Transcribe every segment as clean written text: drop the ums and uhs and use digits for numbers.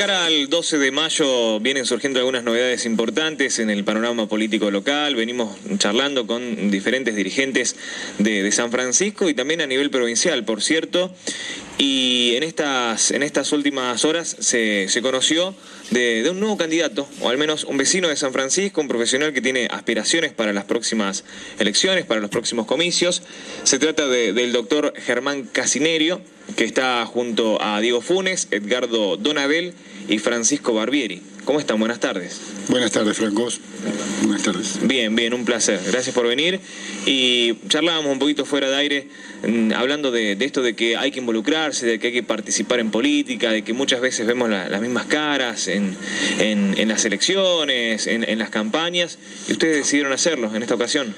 cara al 12 de mayo vienen surgiendo algunas novedades importantes en el panorama político local. Venimos charlando con diferentes dirigentes de San Francisco y también a nivel provincial, por cierto. Y en estas últimas horas se conoció de un nuevo candidato, o al menos un vecino de San Francisco, un profesional que tiene aspiraciones para las próximas elecciones, para los próximos comicios. Se trata del doctor Germán Casinerio, que está junto a Diego Funes, Edgardo Donadel y Francisco Barbieri. ¿Cómo están? Buenas tardes. Buenas tardes, Francos. Buenas tardes. Bien, un placer. Gracias por venir. Y charlábamos un poquito fuera de aire, hablando de esto de que hay que involucrarse, de que hay que participar en política, de que muchas veces vemos las mismas caras en las elecciones, en las campañas, y ustedes decidieron hacerlo en esta ocasión.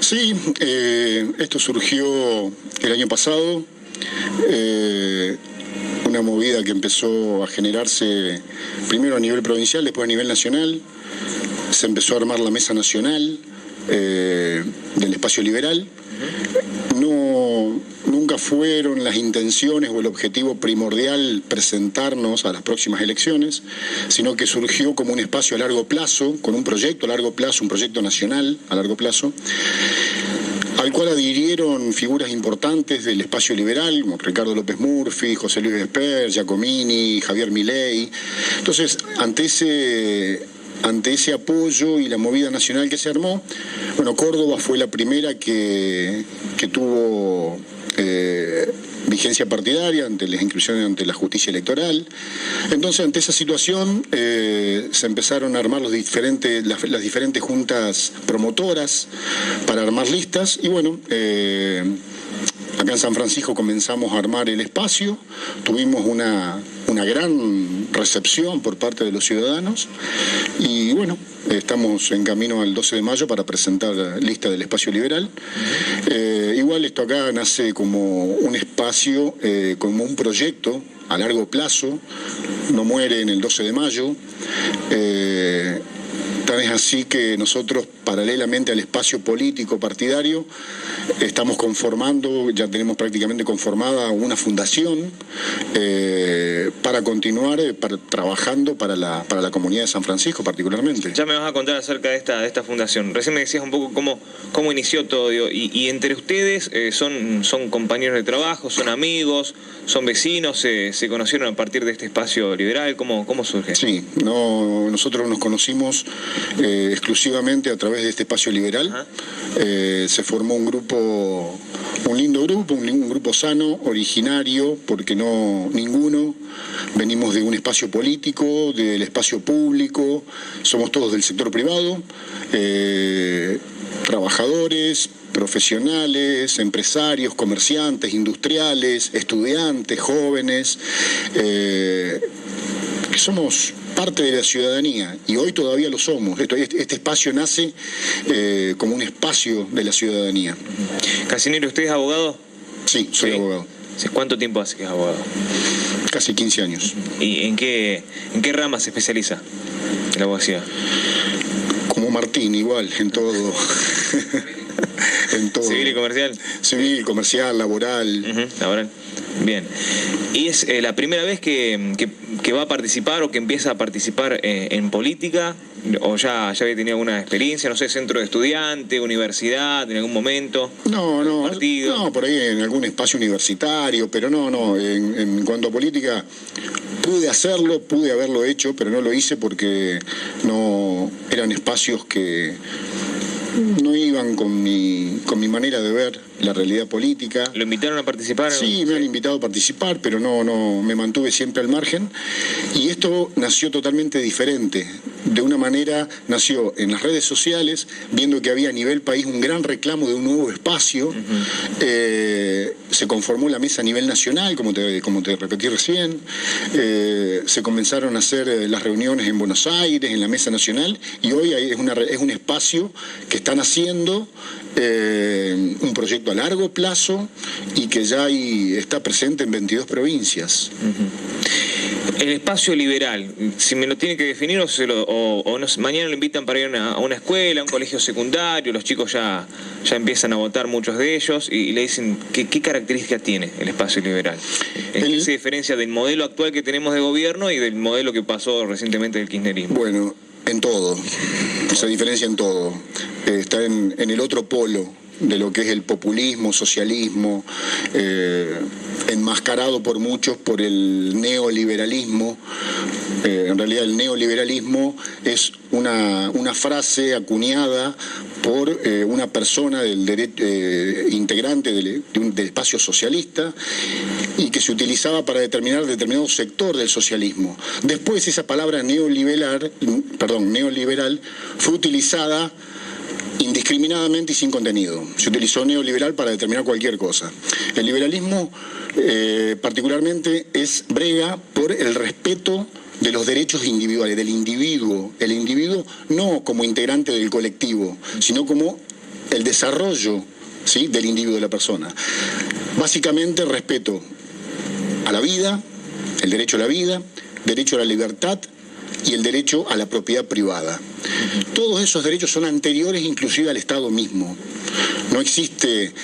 Sí, esto surgió el año pasado. Una movida que empezó a generarse primero a nivel provincial, después a nivel nacional. Se empezó a armar la mesa nacional del espacio liberal. Nunca fueron las intenciones o el objetivo primordial presentarnos a las próximas elecciones, sino que surgió como un espacio a largo plazo, con un proyecto a largo plazo, un proyecto nacional a largo plazo, al cual adhirieron figuras importantes del espacio liberal, como Ricardo López Murphy, José Luis Esper, Giacomini, Javier Milei. Entonces, ante ese apoyo y la movida nacional que se armó, bueno, Córdoba fue la primera que tuvo vigencia partidaria ante las inscripciones ante la justicia electoral. Entonces, ante esa situación, se empezaron a armar las diferentes juntas promotoras para armar listas, y bueno, acá en San Francisco comenzamos a armar el espacio. Tuvimos una gran recepción por parte de los ciudadanos y bueno, estamos en camino al 12 de mayo para presentar la lista del espacio liberal. Igual esto acá nace como un espacio, como un proyecto a largo plazo, no muere en el 12 de mayo. Tan es así que nosotros, paralelamente al espacio político partidario, estamos conformando, ya tenemos prácticamente conformada una fundación para continuar trabajando para la comunidad de San Francisco particularmente. Ya me vas a contar acerca de esta fundación. Recién me decías un poco cómo inició todo, y entre ustedes son compañeros de trabajo, son amigos, son vecinos, se conocieron a partir de este espacio liberal. ¿Cómo surge? Sí, nosotros nos conocimos exclusivamente a través de este espacio liberal. Se formó un lindo grupo, un grupo sano, originario, porque ninguno venimos de un espacio político, del espacio público, somos todos del sector privado, trabajadores, profesionales, empresarios, comerciantes, industriales, estudiantes, jóvenes, que somos parte de la ciudadanía, y hoy todavía lo somos. Este espacio nace como un espacio de la ciudadanía. Casinerio, ¿usted es abogado? Sí, soy abogado. ¿Cuánto tiempo hace que es abogado? Casi 15 años. ¿Y en qué rama se especializa la abogacía? Como Martín, igual, en todo. En todo. ¿Civil y comercial? Civil, comercial, laboral. Laboral. Bien. ¿Y es la primera vez que va a participar o que empieza a participar en política? ¿O ya había tenido alguna experiencia, no sé, centro de estudiante, universidad, en algún momento? Partido. No, por ahí en algún espacio universitario, pero no. En cuanto a política, pude haberlo hecho, pero no lo hice porque no eran espacios que no iban con mi manera de ver la realidad política. ¿Lo invitaron a participar? Sí, me han invitado a participar, pero no, me mantuve siempre al margen. Y esto nació totalmente diferente. De una manera, nació en las redes sociales, viendo que había a nivel país un gran reclamo de un nuevo espacio. Se conformó la mesa a nivel nacional, como te repetí recién. Se comenzaron a hacer las reuniones en Buenos Aires, en la mesa nacional, y hoy es un espacio que están haciendo un proyecto a largo plazo y que ya está presente en 22 provincias. El espacio liberal, si me lo tiene que definir o mañana lo invitan para ir a una escuela, a un colegio secundario, los chicos ya empiezan a votar muchos de ellos y le dicen ¿qué características tiene el espacio liberal? ¿En qué se diferencia del modelo actual que tenemos de gobierno y del modelo que pasó recientemente del kirchnerismo? Bueno, en todo, se diferencia en todo, está en el otro polo de lo que es el populismo, socialismo, enmascarado por muchos por el neoliberalismo. En realidad el neoliberalismo es una frase acuñada por una persona integrante del espacio socialista y que se utilizaba para determinar determinado sector del socialismo. Después esa palabra neoliberal fue utilizada indiscriminadamente y sin contenido. Se utilizó neoliberal para determinar cualquier cosa. El liberalismo particularmente brega por el respeto de los derechos individuales, del individuo. El individuo no como integrante del colectivo, sino como el desarrollo, ¿sí?, del individuo, de la persona. Básicamente respeto a la vida, el derecho a la vida, derecho a la libertad y el derecho a la propiedad privada. Todos esos derechos son anteriores inclusive al Estado mismo. No existe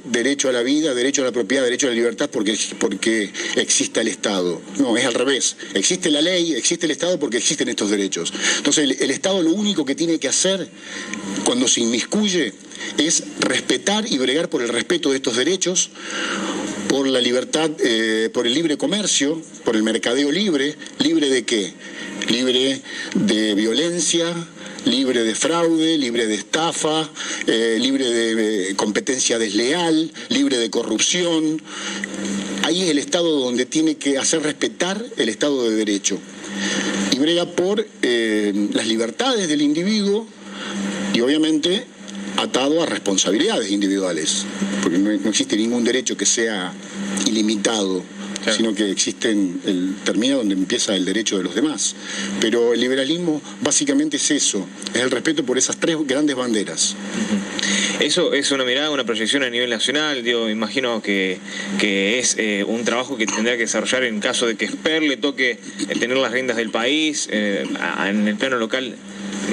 derecho a la vida, derecho a la propiedad, derecho a la libertad porque exista el Estado. No, es al revés. Existe la ley, existe el Estado porque existen estos derechos. Entonces el Estado lo único que tiene que hacer cuando se inmiscuye es respetar y bregar por el respeto de estos derechos, por la libertad, por el libre comercio, por el mercadeo libre. ¿Libre de qué? Libre de violencia, libre de fraude, libre de estafa, libre de competencia desleal, libre de corrupción. Ahí es el Estado donde tiene que hacer respetar el Estado de Derecho. Y brega por las libertades del individuo y obviamente atado a responsabilidades individuales, porque no existe ningún derecho que sea ilimitado, claro, sino que termina donde empieza el derecho de los demás. Pero el liberalismo básicamente es eso, es el respeto por esas tres grandes banderas. Eso es una mirada, una proyección a nivel nacional. Digo, imagino que es un trabajo que tendrá que desarrollar en caso de que Esper le toque tener las riendas del país. En el plano local,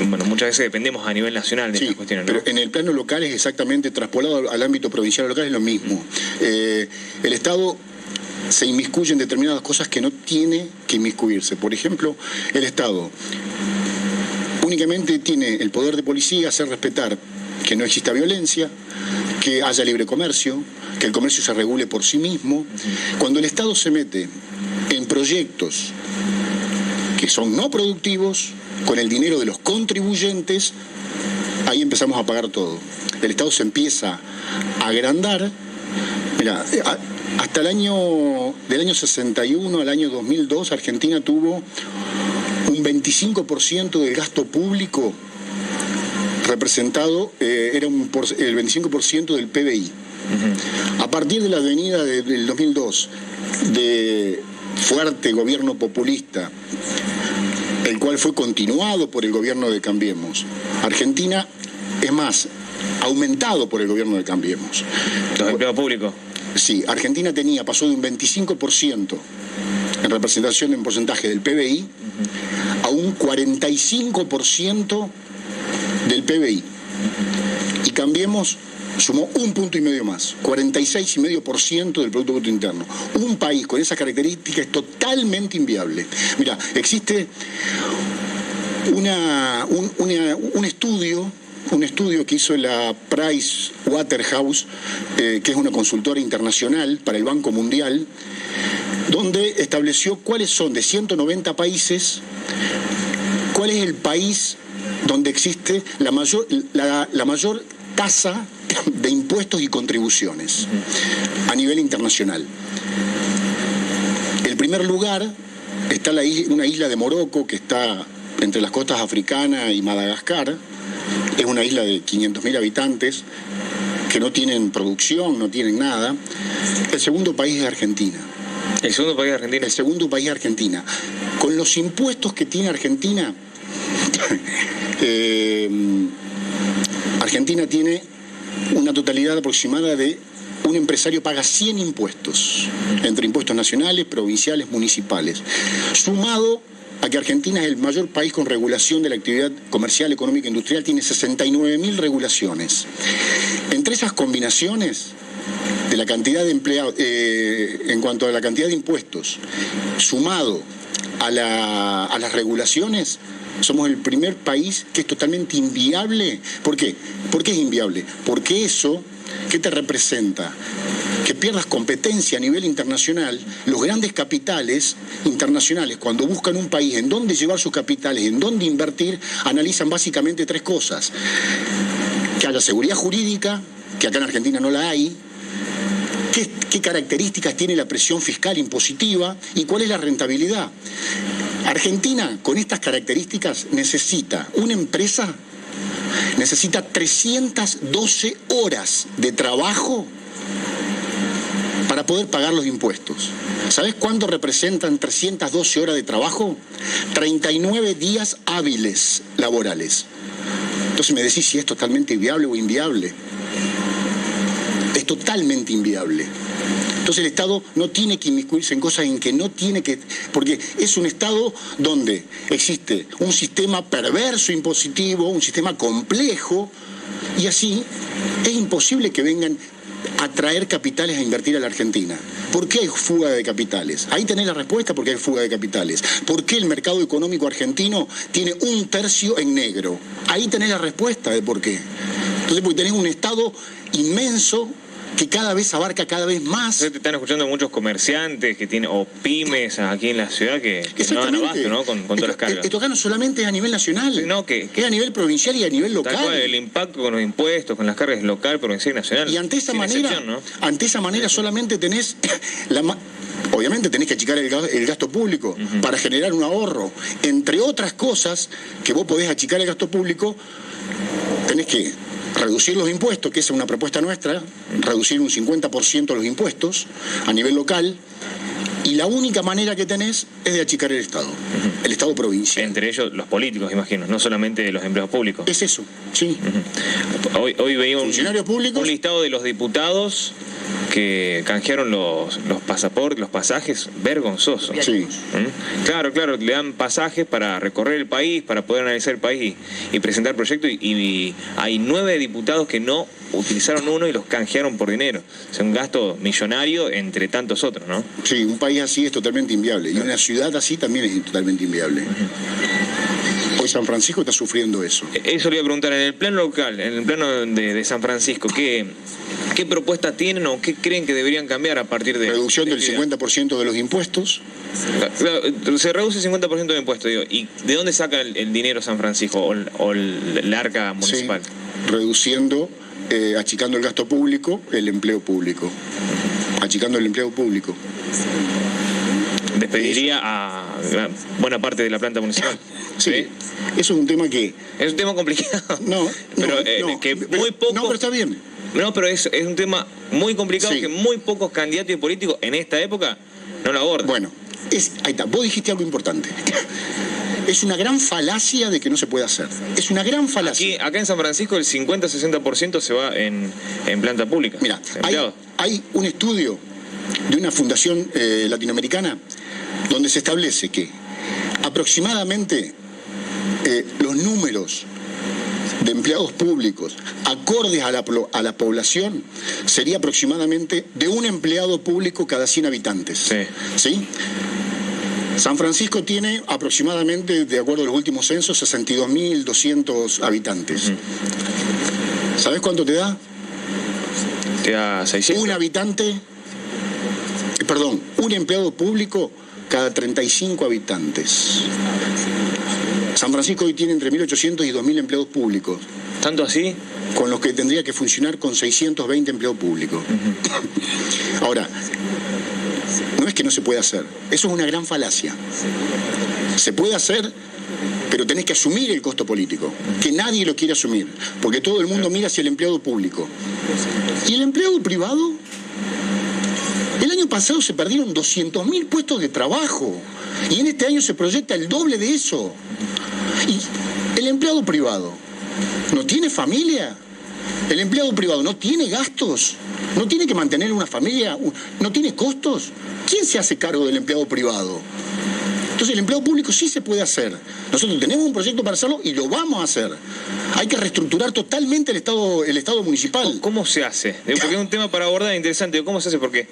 bueno, muchas veces dependemos a nivel nacional de estas cuestiones, ¿no? Pero en el plano local es exactamente traspolado al ámbito provincial o local, es lo mismo. El Estado se inmiscuye en determinadas cosas que no tiene que inmiscuirse. Por ejemplo, el Estado únicamente tiene el poder de policía, hacer respetar que no exista violencia, que haya libre comercio, que el comercio se regule por sí mismo. Cuando el Estado se mete en proyectos que son no productivos, con el dinero de los contribuyentes, ahí empezamos a pagar todo. El Estado se empieza a agrandar. Mira, hasta del año 61 al año 2002, Argentina tuvo un 25% del gasto público representado, era el 25% del PBI. A partir de la avenida del 2002, de fuerte gobierno populista, el cual fue continuado por el gobierno de Cambiemos, Argentina, es más, aumentado por el gobierno de Cambiemos. ¿Los empleados públicos? Sí, Argentina pasó de un 25% en representación en porcentaje del PBI a un 45% del PBI. Y Cambiemos sumó 1,5 puntos más, 46,5% del Producto Bruto Interno. Un país con esas características es totalmente inviable. Mira, existe un estudio que hizo la Price Waterhouse, que es una consultora internacional para el Banco Mundial, donde estableció cuáles son, de 190 países, cuál es el país donde existe la mayor tasa de impuestos y contribuciones a nivel internacional. El primer lugar está una isla de Morocco, que está entre las costas africanas y Madagascar. Es una isla de 500.000 habitantes que no tienen producción, no tienen nada. El segundo país es Argentina. ¿El segundo país es Argentina? El segundo país es Argentina. Con los impuestos que tiene Argentina, Argentina tiene una totalidad aproximada de un empresario paga 100 impuestos, entre impuestos nacionales, provinciales, municipales, sumado a que Argentina es el mayor país con regulación de la actividad comercial, económica e industrial, tiene 69.000 regulaciones. Entre esas combinaciones de la cantidad de empleados, en cuanto a la cantidad de impuestos, sumado a las regulaciones, somos el primer país que es totalmente inviable. ¿Por qué? ¿Por qué es inviable? Porque eso, ¿qué te representa? Que pierdas competencia a nivel internacional. Los grandes capitales internacionales, cuando buscan un país en dónde llevar sus capitales, en dónde invertir, analizan básicamente tres cosas: que haya seguridad jurídica, que acá en Argentina no la hay, qué características tiene la presión fiscal impositiva y cuál es la rentabilidad. Argentina, con estas características, necesita una empresa, necesita 312 horas de trabajo para poder pagar los impuestos. ¿Sabes cuánto representan 312 horas de trabajo? 39 días hábiles laborales. Entonces me decís si es totalmente viable o inviable. Es totalmente inviable. Entonces el Estado no tiene que inmiscuirse en cosas en que no tiene que... Porque es un Estado donde existe un sistema perverso impositivo, un sistema complejo, y así es imposible que vengan a traer capitales a invertir a la Argentina. ¿Por qué hay fuga de capitales? Ahí tenés la respuesta: porque hay fuga de capitales. ¿Por qué el mercado económico argentino tiene 1/3 en negro? Ahí tenés la respuesta de por qué. Entonces, porque tenés un Estado inmenso que cada vez abarca cada vez más. Te están escuchando muchos comerciantes que tienen, o pymes aquí en la ciudad que no dan abasto, ¿no? Con todas las cargas. Esto acá no solamente es a nivel nacional, sí, no, es a nivel provincial y a nivel local. Tal cual, el impacto con los impuestos, con las cargas local, provincial y nacional. Y ante esa manera, ¿no? Ante esa manera solamente tenés obviamente tenés que achicar el gasto público para generar un ahorro. Entre otras cosas que vos podés achicar el gasto público, tenés que reducir los impuestos, que esa es una propuesta nuestra, reducir un 50% los impuestos a nivel local, y la única manera que tenés es de achicar el Estado provincial. Entre ellos los políticos, imagino, no solamente los empleados públicos. Es eso, sí. Hoy veía un listado de los diputados que canjearon los pasaportes, los pasajes, vergonzoso. Sí. Claro, le dan pasajes para recorrer el país, para poder analizar el país y presentar proyectos, y hay 9 diputados que no utilizaron uno y los canjearon por dinero. O sea, un gasto millonario entre tantos otros, ¿no? Sí, un país así es totalmente inviable, y una ciudad así también es totalmente inviable. Hoy San Francisco está sufriendo eso. Eso le iba a preguntar, en el plano local, en el plano de San Francisco, ¿qué propuestas tienen o qué creen que deberían cambiar a partir de... Reducción del 50% de los impuestos. Claro, se reduce el 50% de impuestos, digo. ¿Y de dónde saca el dinero San Francisco o el arca municipal? Sí, reduciendo, achicando el gasto público, el empleo público. Achicando el empleo público. Despediría a buena parte de la planta municipal. Sí, eso es un tema que... Es un tema complicado. Muy poco... No, pero está bien. No, pero es un tema muy complicado, sí, que muy pocos candidatos y políticos en esta época no lo abordan. Bueno, ahí está, vos dijiste algo importante. Es una gran falacia de que no se puede hacer. Es una gran falacia. Acá en San Francisco el 50-60% se va en planta pública. Mira, hay un estudio de una fundación latinoamericana donde se establece que aproximadamente los números de empleados públicos acordes a la población sería aproximadamente de un empleado público cada 100 habitantes. Sí. ¿Sí? San Francisco tiene aproximadamente, de acuerdo a los últimos censos, 62.200 habitantes. ¿Sabes cuánto te da? Te da 600. Un empleado público cada 35 habitantes. San Francisco hoy tiene entre 1.800 y 2.000 empleados públicos. ¿Tanto así? Con los que tendría que funcionar con 620 empleados públicos. Ahora, no es que no se pueda hacer, eso es una gran falacia. Se puede hacer, pero tenés que asumir el costo político, que nadie lo quiere asumir, porque todo el mundo mira hacia el empleado público. ¿Y el empleado privado? El año pasado se perdieron 200.000 puestos de trabajo, y en este año se proyecta el doble de eso. ¿Y el empleado privado no tiene familia? ¿El empleado privado no tiene gastos? ¿No tiene que mantener una familia? ¿No tiene costos? ¿Quién se hace cargo del empleado privado? Entonces el empleado público sí se puede hacer. Nosotros tenemos un proyecto para hacerlo y lo vamos a hacer. Hay que reestructurar totalmente el Estado municipal. ¿Cómo se hace? Porque es un tema para abordar interesante. ¿Cómo se hace? Porque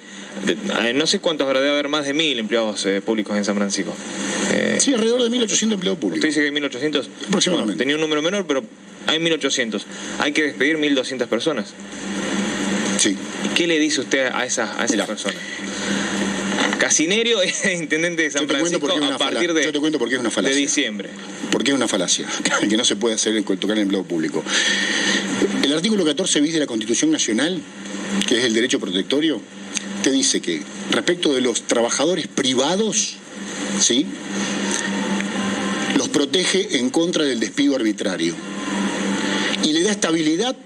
no sé cuántos habrá de haber, más de 1.000 empleados públicos en San Francisco. Sí, alrededor de 1.800 empleados públicos. Usted dice que hay 1.800. Aproximadamente. Bueno, tenía un número menor, pero hay 1.800. Hay que despedir 1.200 personas. Sí. ¿Y qué le dice usted a esas personas? Casinerio es intendente de San Francisco a partir de, yo te cuento por qué es una falacia. De diciembre. Porque es una falacia, que no se puede hacer tocar el empleo público. El artículo 14 bis de la Constitución Nacional, que es el derecho protectorio, te dice que respecto de los trabajadores privados, ¿sí?, los protege en contra del despido arbitrario y le da estabilidad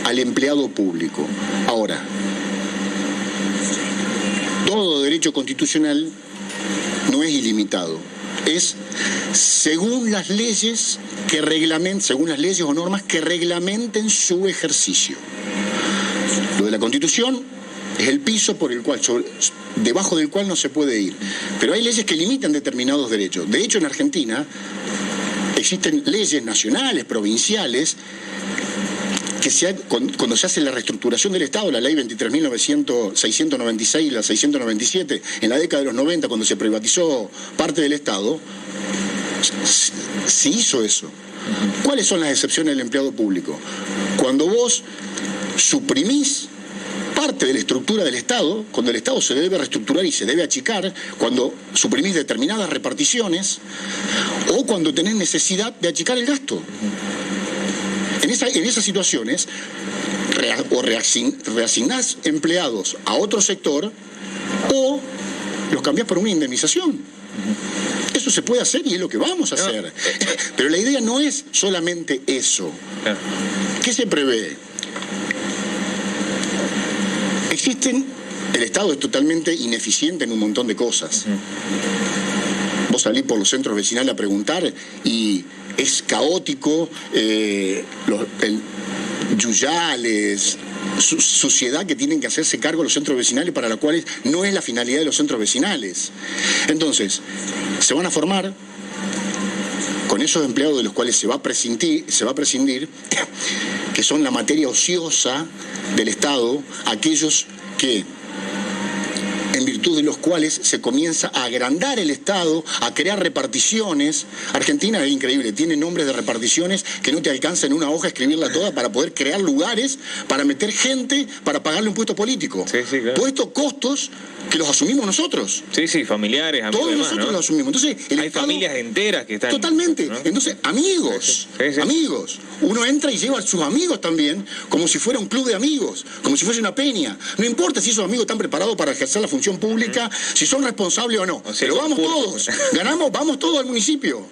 al empleado público. Ahora, todo derecho constitucional no es ilimitado. Es según las leyes según las leyes o normas que reglamenten su ejercicio. Lo de la Constitución es el piso por el cual, debajo del cual no se puede ir. Pero hay leyes que limitan determinados derechos. De hecho, en Argentina existen leyes nacionales, provinciales, que cuando se hace la reestructuración del Estado, la ley 23.696 y la 697, en la década de los 90, cuando se privatizó parte del Estado, se hizo eso. ¿Cuáles son las excepciones del empleado público? Cuando vos suprimís parte de la estructura del Estado, cuando el Estado se debe reestructurar y se debe achicar, cuando suprimís determinadas reparticiones, o cuando tenés necesidad de achicar el gasto. En esas situaciones, o reasignás empleados a otro sector o los cambiás por una indemnización. Eso se puede hacer y es lo que vamos a hacer. Pero la idea no es solamente eso. ¿Qué se prevé? El Estado es totalmente ineficiente en un montón de cosas. Vos salís por los centros vecinales a preguntar y es caótico, yuyales, suciedad que tienen que hacerse cargo los centros vecinales, para la cual no es la finalidad de los centros vecinales. Entonces, se van a formar con esos empleados de los cuales se va a prescindir, que son la materia ociosa del Estado, aquellos que, en virtud de los cuales se comienza a agrandar el Estado, a crear reparticiones. Argentina es increíble, tiene nombres de reparticiones que no te alcanza en una hoja escribirla toda para poder crear lugares, para meter gente, para pagarle un puesto político. Sí, claro. Todos estos costos que los asumimos nosotros. Sí, familiares, amigos. Todos nosotros, ¿no?, los asumimos. Entonces, hay Estado, familias enteras que están... Totalmente. ¿no? Entonces, amigos. Sí. Amigos. Uno entra y lleva a sus amigos también, como si fuera un club de amigos, como si fuese una peña. No importa si esos amigos están preparados para ejercer la función pública, si son responsables o no. Pero vamos todos. Ganamos, vamos todos al municipio.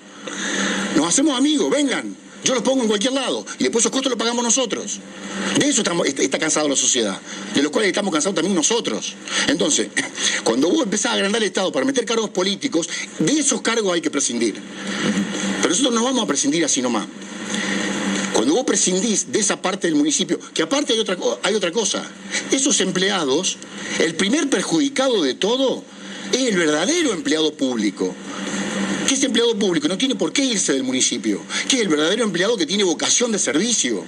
Nos hacemos amigos, vengan. Yo los pongo en cualquier lado y después esos costos los pagamos nosotros. De eso está cansada la sociedad, de los cuales estamos cansados también nosotros. Entonces, cuando vos empezás a agrandar el Estado para meter cargos políticos, de esos cargos hay que prescindir. Pero nosotros no vamos a prescindir así nomás. Cuando vos prescindís de esa parte del municipio, que aparte hay otra cosa, esos empleados, el primer perjudicado de todo es el verdadero empleado público. Que ese empleado público no tiene por qué irse del municipio, que es el verdadero empleado que tiene vocación de servicio,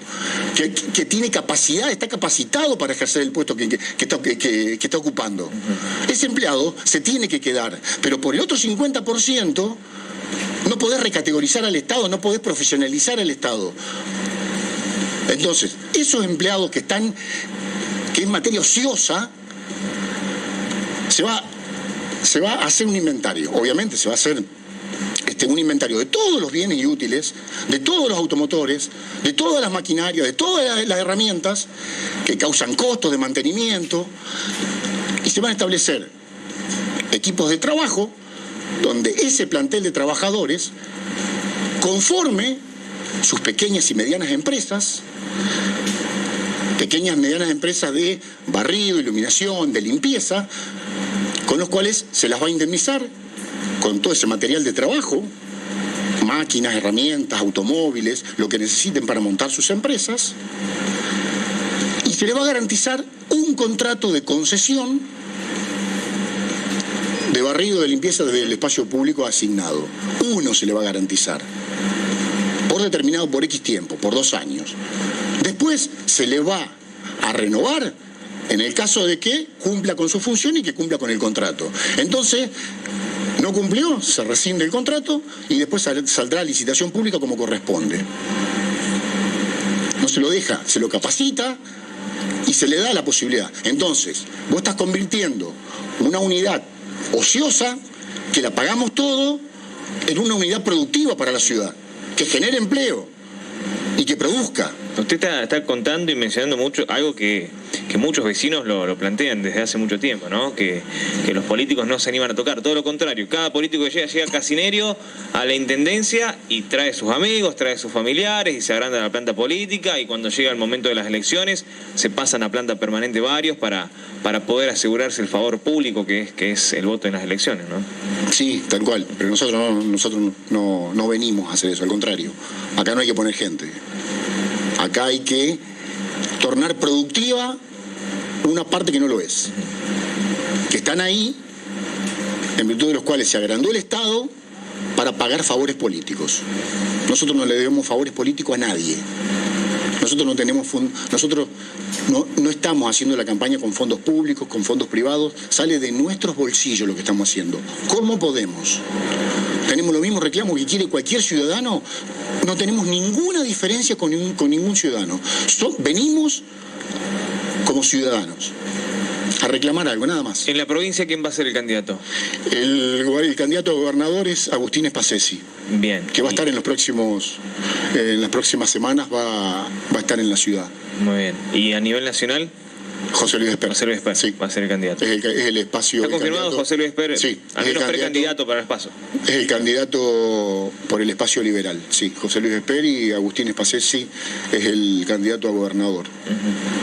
que tiene capacidad, está capacitado para ejercer el puesto que está ocupando. Ese empleado se tiene que quedar, pero por el otro 50% no podés recategorizar al Estado, no podés profesionalizar al Estado. Entonces, esos empleados que es materia ociosa, se va a hacer un inventario. Obviamente se va a hacer un inventario de todos los bienes y útiles, de todos los automotores, de todas las maquinarias, de todas las herramientas que causan costos de mantenimiento, y se van a establecer equipos de trabajo donde ese plantel de trabajadores conforme sus pequeñas y medianas empresas, pequeñas y medianas empresas de barrido, iluminación, de limpieza, con los cuales se las va a indemnizar con todo ese material de trabajo, máquinas, herramientas, automóviles, lo que necesiten para montar sus empresas, y se les va a garantizar un contrato de concesión de barrido de limpieza del espacio público asignado. Uno se le va a garantizar, por determinado por X tiempo, por 2 años. Después se le va a renovar en el caso de que cumpla con su función y que cumpla con el contrato. Entonces, no cumplió, se rescinde el contrato y después saldrá a licitación pública como corresponde. No se lo deja, se lo capacita y se le da la posibilidad. Entonces, vos estás convirtiendo una unidad ociosa, que la pagamos todo, en una unidad productiva para la ciudad, que genere empleo y que produzca. Usted está contando y mencionando mucho algo que muchos vecinos lo plantean desde hace mucho tiempo, ¿no? Que los políticos no se animan a tocar, todo lo contrario. Cada político que llega casinerio a la intendencia y trae sus amigos, trae sus familiares y se agranda la planta política, y cuando llega el momento de las elecciones se pasan a planta permanente varios para poder asegurarse el favor público que es el voto en las elecciones, ¿no? Sí, tal cual, pero nosotros no venimos a hacer eso, al contrario. Acá no hay que poner gente. Acá hay que tornar productiva una parte que no lo es. Que están ahí, en virtud de los cuales se agrandó el Estado para pagar favores políticos. Nosotros no le debemos favores políticos a nadie. Nosotros no estamos haciendo la campaña con fondos públicos, con fondos privados. Sale de nuestros bolsillos lo que estamos haciendo. ¿Cómo podemos? Tenemos los mismos reclamos que quiere cualquier ciudadano. No tenemos ninguna diferencia con ningún ciudadano. Venimos como ciudadanos a reclamar algo, nada más. ¿En la provincia quién va a ser el candidato? El candidato a gobernador es Agustín Spassesi. Bien. Que va a estar en las próximas semanas, va a estar en la ciudad. Muy bien. ¿Y a nivel nacional? José Luis Esper. José Luis Esper, sí. Va a ser el candidato. Es el espacio. ¿Está confirmado José Luis Esper? Sí. Al menos precandidato para el espacio. Es el candidato por el espacio liberal, sí. José Luis Esper, y Agustín Spassesi es el candidato a gobernador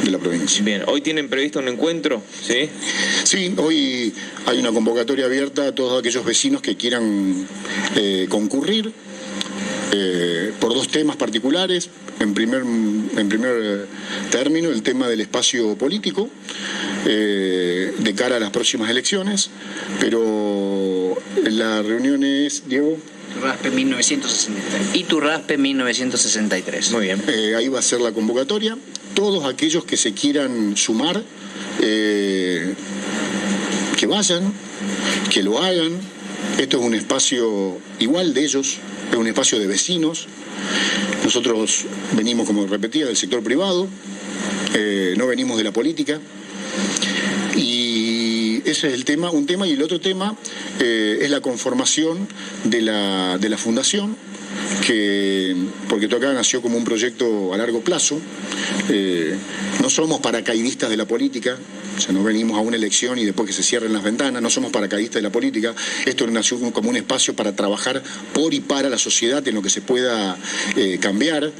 de la provincia. Bien. ¿Hoy tienen previsto un encuentro? Sí. Sí, hoy hay una convocatoria abierta a todos aquellos vecinos que quieran concurrir por 2 temas particulares. En primer término, el tema del espacio político de cara a las próximas elecciones, pero la reunión es, Diego... Iturraspe 1963. Iturraspe 1963. Muy bien. Ahí va a ser la convocatoria. Todos aquellos que se quieran sumar, que vayan, que lo hagan. Esto es un espacio igual de ellos, es un espacio de vecinos. Nosotros venimos, como repetía, del sector privado, no venimos de la política, y ese es el tema, un tema, y el otro tema es la conformación de la fundación, porque Toacá nació como un proyecto a largo plazo. No somos paracaidistas de la política, o sea, no venimos a una elección y después que se cierren las ventanas, no somos paracaidistas de la política. Esto nació como un espacio para trabajar por y para la sociedad en lo que se pueda cambiar,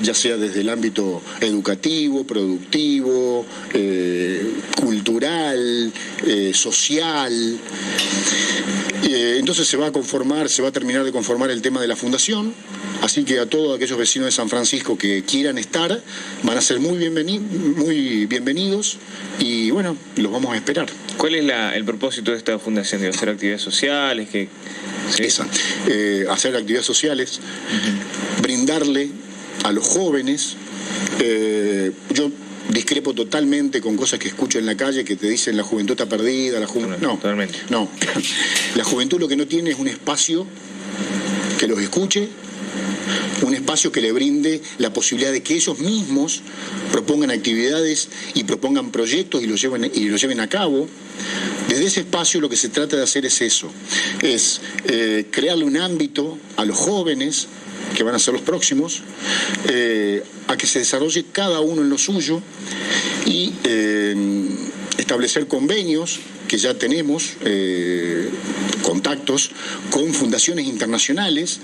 ya sea desde el ámbito educativo, productivo, cultural, social. Entonces se va a terminar de conformar el tema de la fundación, así que a todos aquellos vecinos de San Francisco que quieran estar, van a ser muy bienvenidos, y bueno, los vamos a esperar. ¿Cuál es el propósito de esta fundación? ¿De hacer actividades sociales? ¿Sí? Hacer actividades sociales, brindarle a los jóvenes. Yo discrepo totalmente con cosas que escucho en la calle que te dicen la juventud está perdida, no, totalmente. No. La juventud lo que no tiene es un espacio que los escuche, un espacio que le brinde la posibilidad de que ellos mismos propongan actividades y propongan proyectos y los lleven a cabo. Desde ese espacio lo que se trata de hacer es eso, es crearle un ámbito a los jóvenes, que van a ser los próximos, a que se desarrolle cada uno en lo suyo, y establecer convenios, que ya tenemos contactos con fundaciones internacionales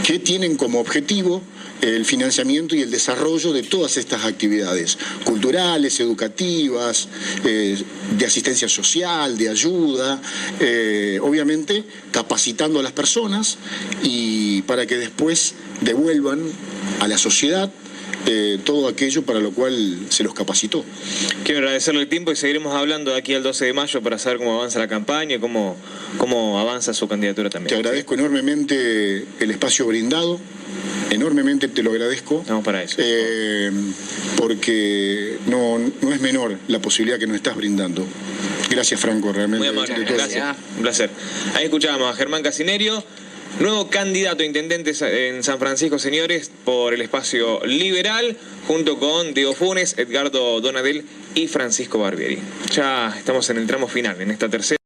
que tienen como objetivo el financiamiento y el desarrollo de todas estas actividades culturales, educativas, de asistencia social, de ayuda, obviamente capacitando a las personas, y para que después devuelvan a la sociedad todo aquello para lo cual se los capacitó. Quiero agradecerle el tiempo y seguiremos hablando de aquí al 12 de mayo para saber cómo avanza la campaña y cómo avanza su candidatura también. Te agradezco enormemente el espacio brindado, enormemente te lo agradezco. Estamos para eso. Porque no es menor la posibilidad que nos estás brindando. Gracias, Franco, realmente. Muy amable, gracias. Un placer. Ahí escuchábamos a Germán Casinerio, nuevo candidato a intendente en San Francisco, señores, por el espacio liberal, junto con Diego Funes, Edgardo Donadel y Francisco Barbieri. Ya estamos en el tramo final, en esta tercera.